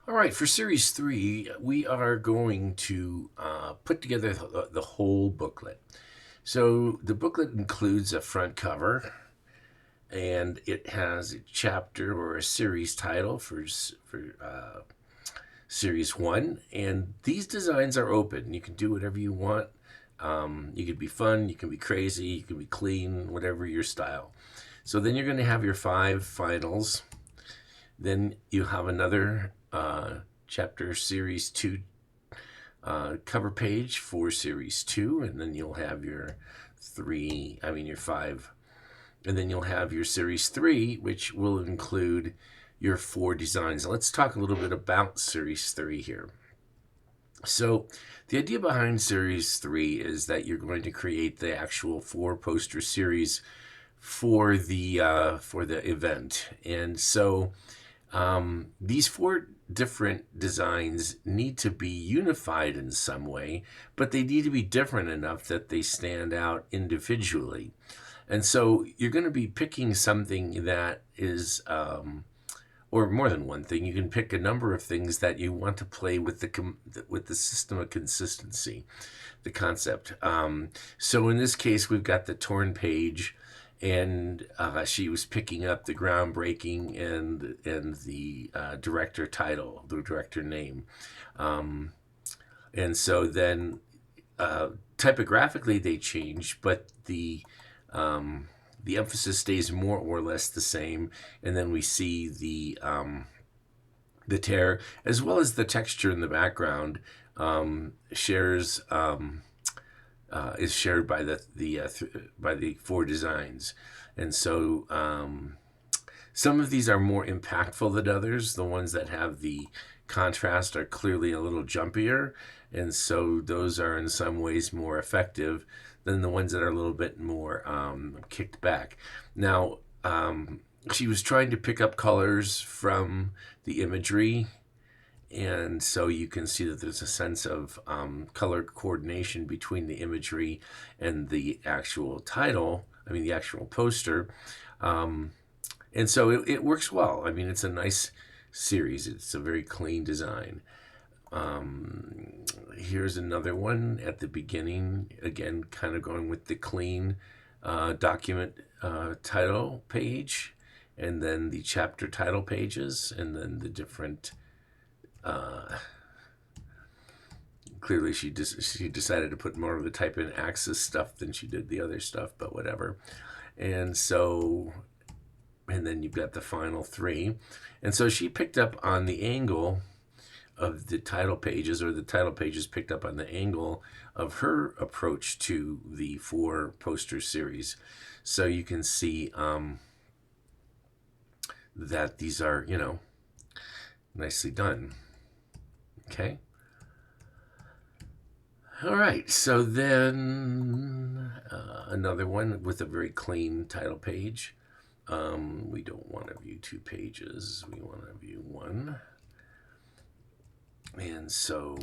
All right, for series three, we are going to put together the whole booklet. So the booklet includes a front cover, and it has a chapter or a series title for series one. And these designs are open. You can do whatever you want. You can be fun, you can be crazy, you can be clean, whatever your style. So then you're going to have your five finals. Then you have another chapter series two cover page for series two, and then you'll have your your five, and then you'll have your series three, which will include your four designs. Let's talk a little bit about series three here. So, the idea behind series three is that you're going to create the actual four poster series for the event, and so these four different designs need to be unified in some way, but they need to be different enough that they stand out individually. And so you're going to be picking something that is, or more than one thing. You can pick a number of things that you want to play with the system of consistency, the concept. So in this case, we've got the torn page, and she was picking up the groundbreaking and the director title, the director name, um, and so then typographically they change, but the emphasis stays more or less the same, and then we see the tear as well as the texture in the background shares is shared by by the four designs, and so some of these are more impactful than others. The ones that have the contrast are clearly a little jumpier, and so those are in some ways more effective than the ones that are a little bit more kicked back. Now, she was trying to pick up colors from the imagery, and so you can see that there's a sense of color coordination between the imagery and the actual title, the actual poster. Um, and so it works well. I mean, it's a nice series, it's a very clean design. Here's another one at the beginning, again, kind of going with the clean document title page, and then the chapter title pages, and then the different. Clearly, she decided to put more of the type in axis stuff than she did the other stuff, but whatever. And so, and then you've got the final three, and so she picked up on the angle of the title pages, or the title pages picked up on the angle of her approach to the four poster series. So you can see that these are, nicely done. Okay. All right. So then another one with a very clean title page. We don't want to view two pages, we want to view one. And so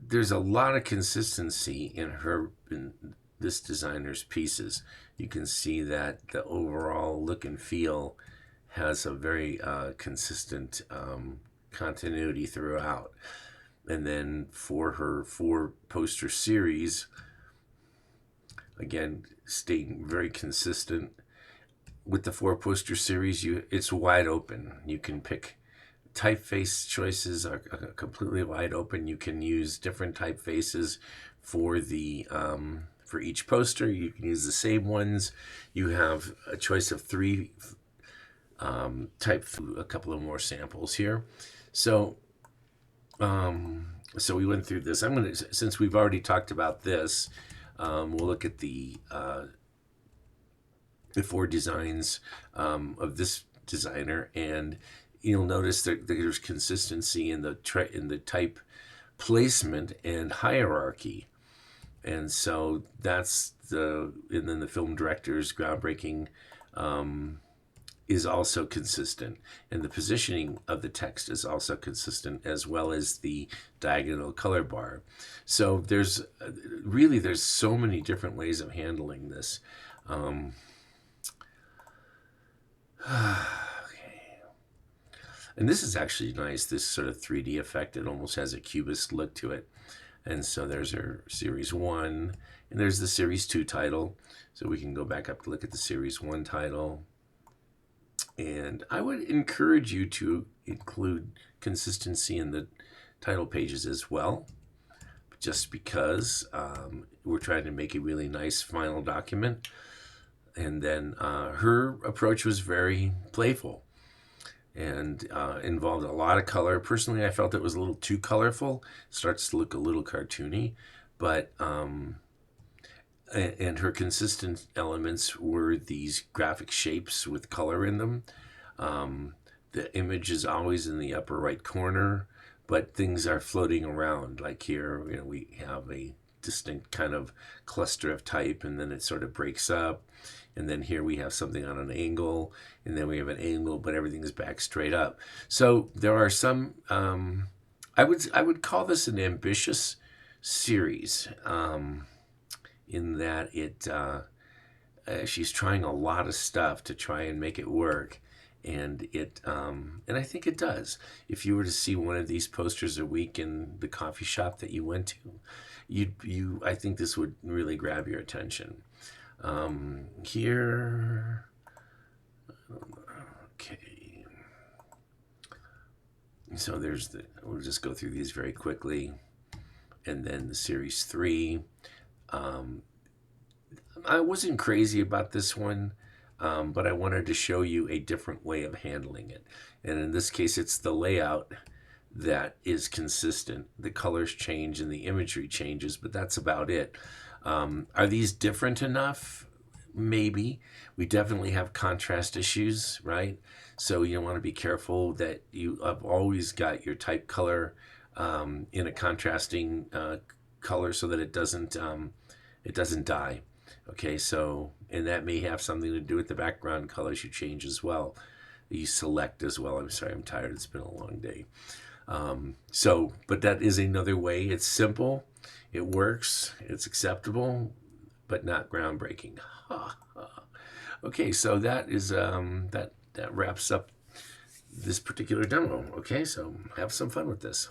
there's a lot of consistency in this designer's pieces. You can see that the overall look and feel has a very consistent continuity throughout. And then for her four poster series, again, staying very consistent. With the four poster series, it's wide open. You can pick typeface choices are completely wide open. You can use different typefaces for the for each poster. You can use the same ones. You have a choice of three type. A couple of more samples here. So so we went through this. I'm gonna, since we've already talked about this, we'll look at the four designs of this designer, and you'll notice that there's consistency in the type placement and hierarchy, and so and then the film director's groundbreaking is also consistent, and the positioning of the text is also consistent, as well as the diagonal color bar. So there's so many different ways of handling this. And this is actually nice, this sort of 3D effect. It almost has a cubist look to it. And so there's our Series 1, and there's the Series 2 title. So we can go back up to look at the Series 1 title. And I would encourage you to include consistency in the title pages as well, just because we're trying to make a really nice final document. And then her approach was very playful and involved a lot of color. Personally, I felt it was a little too colorful. It starts to look a little cartoony, but and her consistent elements were these graphic shapes with color in them. The image is always in the upper right corner, but things are floating around. Like here, we have a distinct kind of cluster of type, and then it sort of breaks up. And then here we have something on an angle, and then we have an angle, but everything is back straight up. So there are some. I would call this an ambitious series, in that she's trying a lot of stuff to try and make it work. And and I think it does. If you were to see one of these posters a week in the coffee shop that you went to, I think this would really grab your attention. Here, okay. So we'll just go through these very quickly, and then the Series 3. I wasn't crazy about this one. But I wanted to show you a different way of handling it. And in this case, it's the layout that is consistent. The colors change and the imagery changes, but that's about it. Are these different enough? Maybe. We definitely have contrast issues, right? So you want to be careful that you have always got your type color in a contrasting color so that it doesn't die. Okay, so, and that may have something to do with the background colors you change as well. You select as well. I'm sorry, I'm tired. It's been a long day. But that is another way. It's simple. It works. It's acceptable, but not groundbreaking. Okay, so that is that wraps up this particular demo. Okay, so have some fun with this.